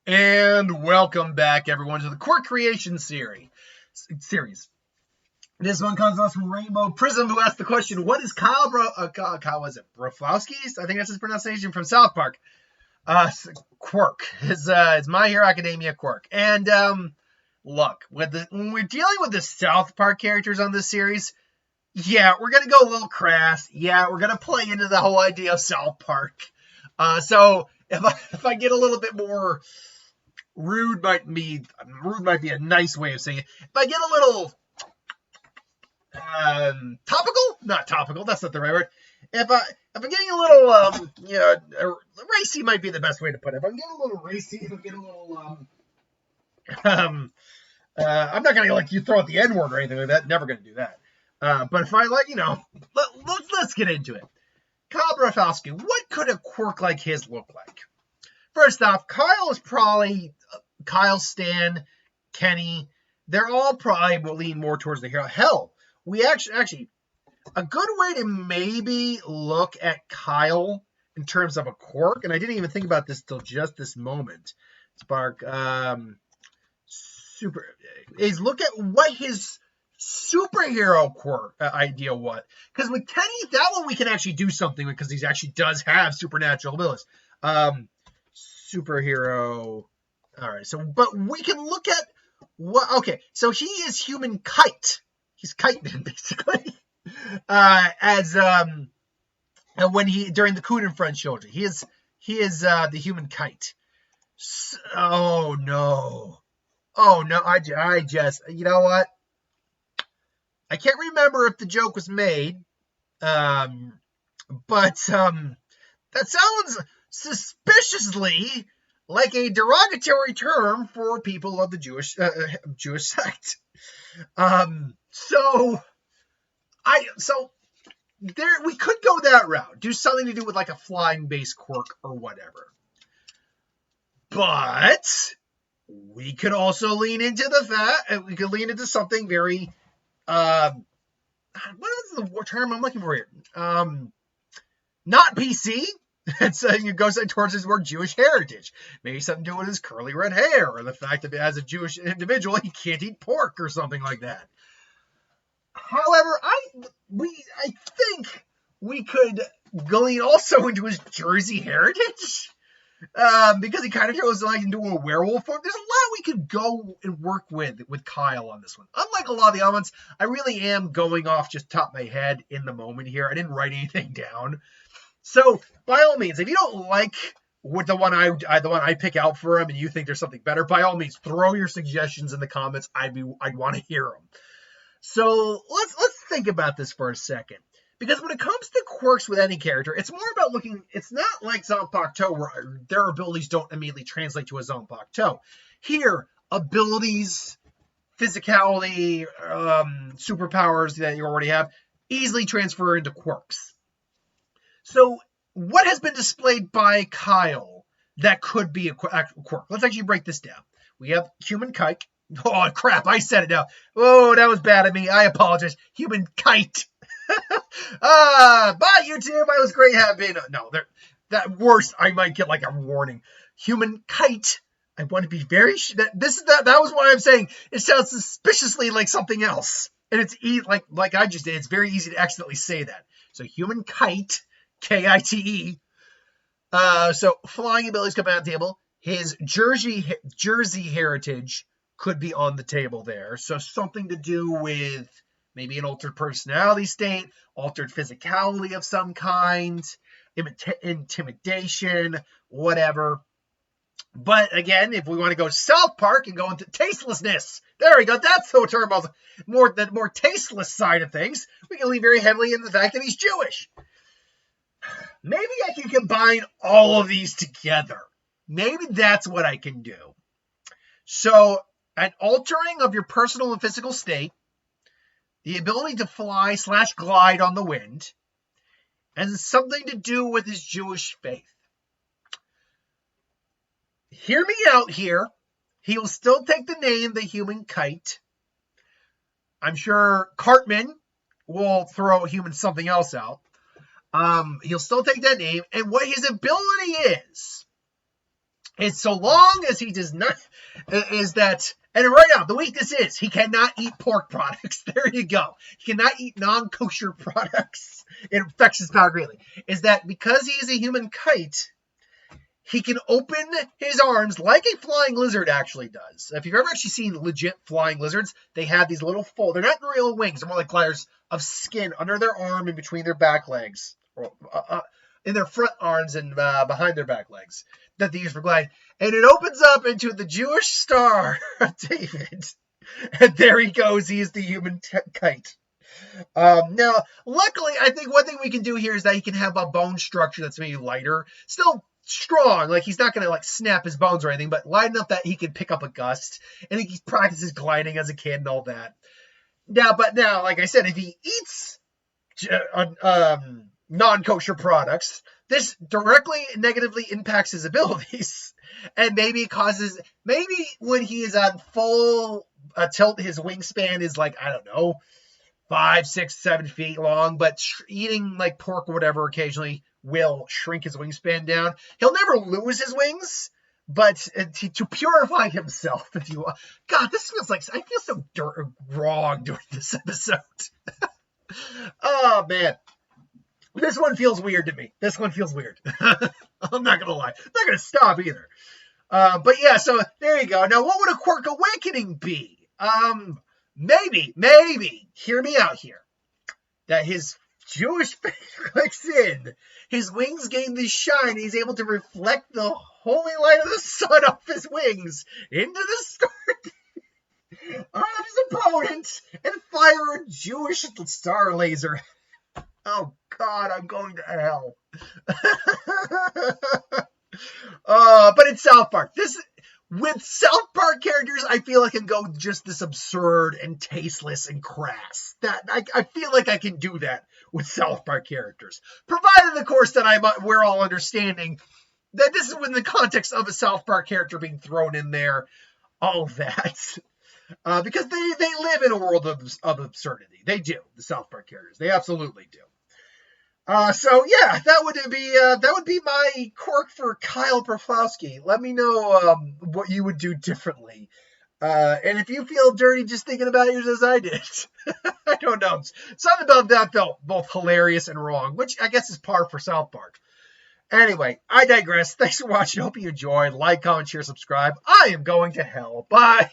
And welcome back, everyone, to the Quirk Creation series. This one comes to us from Rainbow Prism, who asked the question, "What is Kyle Broflovski's? I think that's his pronunciation from South Park. Quirk. It's My Hero Academia Quirk." And look, when we're dealing with the South Park characters on this series, yeah, we're gonna go a little crass. Yeah, we're gonna play into the whole idea of South Park. So if I get a little bit more rude might be a nice way of saying it. If I get a little not topical, that's not the right word. If I'm getting a little racy might be the best way to put it. If I'm getting a little racy, if I'm getting a little I'm not gonna you throw out the N word or anything like that. Never gonna do that. But if I let's get into it. Kyle Broflovski, what could a quirk like his look like? First off, Kyle, Stan, Kenny, they're all probably will lean more towards the hero. Hell, we actually a good way to maybe look at Kyle in terms of a quirk, and I didn't even think about this till just this moment. Spark, is look at what his superhero quirk idea was. Because with Kenny, that one we can actually do something with because he actually does have supernatural abilities. Superhero. All right. So, but we can look at what. Okay. So he is human kite. He's kite man basically. When he during the Coon and Friends trilogy, he is the human kite. Oh no. I just you know what? I can't remember if the joke was made. But that sounds suspiciously like a derogatory term for people of the Jewish sect. So there we could go that route, do something to do with like a flying base quirk or whatever. But we could also lean into we could lean into something very what is the term I'm looking for here? Not PC. It goes towards his more Jewish heritage. Maybe something to do with his curly red hair, or the fact that as a Jewish individual he can't eat pork or something like that. However, I think we could lean also into his Jersey heritage. Because he kind of goes into a werewolf form. There's a lot we could go and work with Kyle on this one. Unlike a lot of the elements, I really am going off just top of my head in the moment here. I didn't write anything down. So by all means, if you don't like the one I pick out for him and you think there's something better, by all means, throw your suggestions in the comments. I'd want to hear them. So let's think about this for a second. Because when it comes to quirks with any character, it's more about it's not like Zanpakuto where their abilities don't immediately translate to a Zanpakuto. Here, abilities, physicality, superpowers that you already have, easily transfer into quirks. So what has been displayed by Kyle that could be a quirk? Let's actually break this down. We have human kite. Oh, crap, I said it now. Oh, that was bad of me. I apologize. Human kite. Bye, YouTube. I was great having. No, that worse. I might get like a warning. Human kite. I want to be very. That was what I'm saying. It sounds suspiciously like something else, and it's like I just did. It's very easy to accidentally say that. So human kite, Kite. So flying abilities come on the table. His Jersey heritage could be on the table there. So something to do with maybe an altered personality state, altered physicality of some kind, intimidation, whatever. But again, if we want to go South Park and go into tastelessness, there we go. That's the term of the more tasteless side of things. We can lean very heavily in the fact that he's Jewish. Maybe I can combine all of these together. Maybe that's what I can do. So an altering of your personal and physical state, the ability to fly / glide on the wind, and something to do with his Jewish faith. Hear me out here. He will still take the name the human kite. I'm sure Cartman will throw human something else out. He'll still take that name. And what his ability is so long as he does not, is that, and right now, the weakness is he cannot eat pork products. There you go. He cannot eat non-kosher products. It affects his power greatly. Is that because he is a human kite, he can open his arms like a flying lizard actually does. If you've ever actually seen legit flying lizards, they have these little fold. They're not real wings. They're more like layers of skin under their arm and between their back legs. In their front arms and behind their back legs that they use for gliding. And it opens up into the Jewish Star of David. And there he goes. He is the human kite. Now, luckily, I think one thing we can do here is that he can have a bone structure that's maybe lighter. Still strong. Like, he's not going to, like, snap his bones or anything, but light enough that he can pick up a gust. And he practices gliding as a kid and all that. Now, like I said, if he eats non-kosher products, this directly negatively impacts his abilities, and maybe when he is on full tilt, his wingspan is like, I don't know, 5, 6, 7 feet long, but eating like pork or whatever occasionally will shrink his wingspan down. He'll never lose his wings, but to purify himself, if you will. God, this feels like, I feel so wrong during this episode. Oh, man. This one feels weird to me. I'm not going to lie. I'm not going to stop either. But yeah, so there you go. Now, what would a Quirk awakening be? Maybe, hear me out here, that his Jewish faith clicks in, his wings gain this shine, he's able to reflect the holy light of the sun off his wings into the star of his opponent and fire a Jewish star laser. Oh, God, I'm going to hell. But it's South Park. With South Park characters, I feel I can go just this absurd and tasteless and crass. That I feel like I can do that with South Park characters. Provided, of course, that we're all understanding that this is within the context of a South Park character being thrown in there. All of that. Because they live in a world of absurdity. They do, the South Park characters. They absolutely do. So yeah, that would be my Quirk for Kyle Proflowski. Let me know what you would do differently. And if you feel dirty just thinking about yours as I did, I don't know. Something about that felt both hilarious and wrong, which I guess is par for South Park. Anyway, I digress. Thanks for watching. Hope you enjoyed. Like, comment, share, subscribe. I am going to hell. Bye.